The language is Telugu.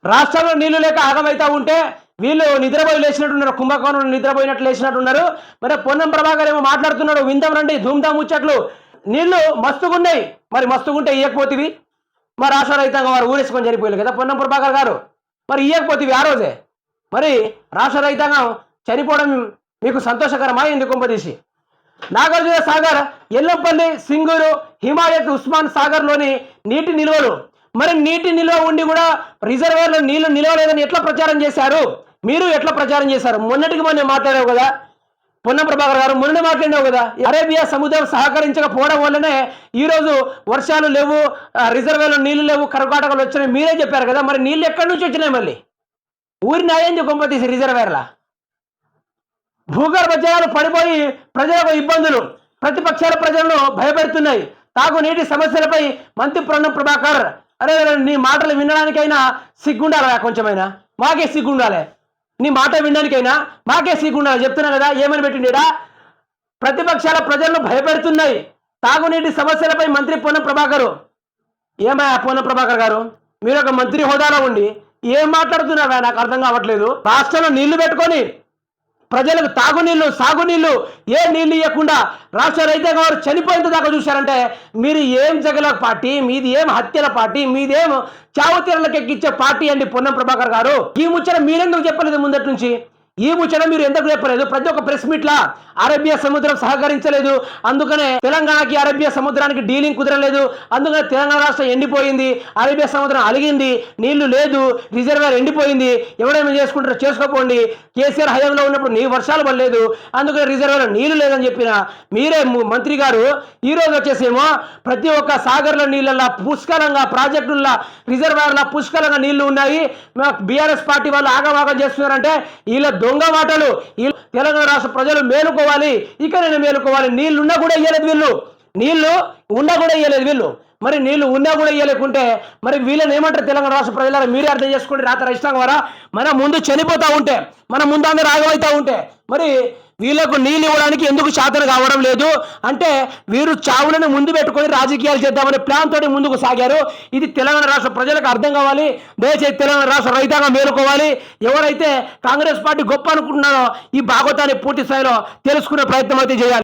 రాష్ట్రంలో నీళ్లు లేక ఆగమైతా ఉంటే వీళ్ళు నిద్రపోయి లేచినట్టున్నారు, కుంభకోణం నిద్రపోయినట్లు లేచినట్టున్నారు. మరి పొన్నం ప్రభాకర్ ఏమో మాట్లాడుతున్నాడు, విందాం రండి ధూమ్ధాం ముచ్చట్లు. నీళ్లు మస్తుగున్నాయి, మరి మస్తుగుంటే ఇయ్యకపోతివి. మరి రాష్ట్ర రైతాంగం వారు ఊరేసుకొని చనిపోయారు కదా పొన్నం ప్రభాకర్ గారు, మరి ఇయ్యకపోతివి ఆ రోజే. మరి రాష్ట్ర రైతాంగం చనిపోవడం మీకు సంతోషకరమా ఎందుకు కొంపదీసి? నాగార్జున సాగర్, ఎల్లంపల్లి, సింగూరు, హిమాయత్, ఉస్మాన్ సాగర్లోని నీటి నిల్వలు, మరి నీటి నిల్వ ఉండి కూడా రిజర్వాయర్లో నీళ్లు నిలవలేదని ఎట్లా ప్రచారం చేశారు? మీరు ఎట్లా ప్రచారం చేశారు? మొన్నటికి మొన్న మాట్లాడావు కదా పొన్నం ప్రభాకర్ గారు, మొన్న మాట్లాడినావు కదా. అరేబియా సముద్రం సహకరించకపోవడం వల్లనే ఈరోజు వర్షాలు లేవు, రిజర్వాయర్లో నీళ్లు లేవు, కరకాటకలు వచ్చినాయి మీరే చెప్పారు కదా. మరి నీళ్ళు ఎక్కడి నుంచి వచ్చినాయి? మళ్ళీ ఊరి నాయంది కొంపతీసి రిజర్వాయర్లా. భూగర్భ జలాలు పడిపోయి ప్రజలకు ఇబ్బందులు, ప్రతిపక్షాల ప్రజలను భయపెడుతున్నాయి. తాగునీటి సమస్యలపై మంత్రి పొన్నం ప్రభాకర్, అరే నీ మాటలు వినడానికైనా సిగ్గుండాలా? కొంచెమైనా మాకే సిగ్గుండాలి. నీ మాట వినడానికైనా మాకే సిగ్గుండాలి. చెప్తున్నా కదా ఏమని పెట్టిండా? ప్రతిపక్షాల ప్రజలను భయపెడుతున్నాయి, తాగునీటి సమస్యలపై మంత్రి పొన్నం ప్రభాకర్. ఏమయ్యా పొన్నం ప్రభాకర్ గారు, మీరు ఒక మంత్రి హోదాలో ఉండి ఏం మాట్లాడుతున్నారా? నాకు అర్థం కావట్లేదు. రాష్ట్రంలో నీళ్లు పెట్టుకొని ప్రజలకు తాగునీళ్ళు, సాగునీళ్ళు, ఏ నీళ్ళు ఇవ్వకుండా రాష్ట్ర రైతాంగం వారు చనిపోయేంత దాకా చూశారంటే మీరు ఏం జగల పార్టీ మీది? ఏం హత్యల పార్టీ మీదేం? చావు తీరలకు ఎక్కించే పార్టీ అండి పొన్నం ప్రభాకర్ గారు. ఈ ముచ్చట మీరెందుకు చెప్పలేదు ముందటి నుంచి? ఈ ముచ్చట మీరు ఎందుకు చెప్పలేదు? ప్రతి ఒక్క ప్రెస్ మీట్లా అరేబియా సముద్రం సహకరించలేదు, అందుకనే తెలంగాణకి అరేబియా సముద్రానికి డీలింగ్ కుదరలేదు, అందుకనే తెలంగాణ రాష్ట్రం ఎండిపోయింది, అరేబియా సముద్రం అలిగింది, నీళ్లు లేదు, రిజర్వాయర్ ఎండిపోయింది, ఎవడేమో చేసుకుంటారో చేసుకోపోండి, కేసీఆర్ హయాంలో ఉన్నప్పుడు నీ వర్షాలు పడలేదు, అందుకని రిజర్వాయర్ నీళ్లు లేదని చెప్పిన మీరే మంత్రి గారు ఈరోజు వచ్చేసేమో ప్రతి ఒక్క సాగర్ల నీళ్ళల్లో పుష్కలంగా, ప్రాజెక్టుల్లో, రిజర్వాయర్ల పుష్కలంగా నీళ్లు ఉన్నాయి, బీఆర్ఎస్ పార్టీ వాళ్ళు ఆగమాగం చేస్తున్నారంటే వీళ్ళ దొంగ మాటలు. తెలంగాణ రాష్ట్ర ప్రజలు మేలుకోవాలి, ఇక నేను మేలుకోవాలి. నీళ్లు ఉన్నా కూడా ఇయ్యలేదు వీళ్ళు, నీళ్లు ఉన్నా కూడా ఇయ్యలేదు వీళ్ళు. మరి నీళ్లు ఉన్నా కూడా ఇయ్యలేకుంటే మరి వీళ్ళని ఏమంటారు? తెలంగాణ రాష్ట్ర ప్రజల మీరే అర్థం చేసుకోండి. రాత రైతాంగం వారా, మన ముందు చనిపోతూ ఉంటే, మన ముందు అందరూ ఆగమవుతూ ఉంటే మరి వీళ్ళకు నీళ్ళు ఇవ్వడానికి ఎందుకు శాతం కావడం లేదు అంటే వీరు చావులను ముందు పెట్టుకొని రాజకీయాలు చేద్దామనే ప్లాన్ తోటి ముందుకు సాగారు. ఇది తెలంగాణ రాష్ట్ర ప్రజలకు అర్థం కావాలి. దయచేసి తెలంగాణ రాష్ట్ర రైతాంగం మేలుకోవాలి. ఎవరైతే కాంగ్రెస్ పార్టీ గొప్ప అనుకుంటున్నారో ఈ భాగవతాన్ని పూర్తి స్థాయిలో తెలుసుకునే ప్రయత్నం అయితే చేయాలి.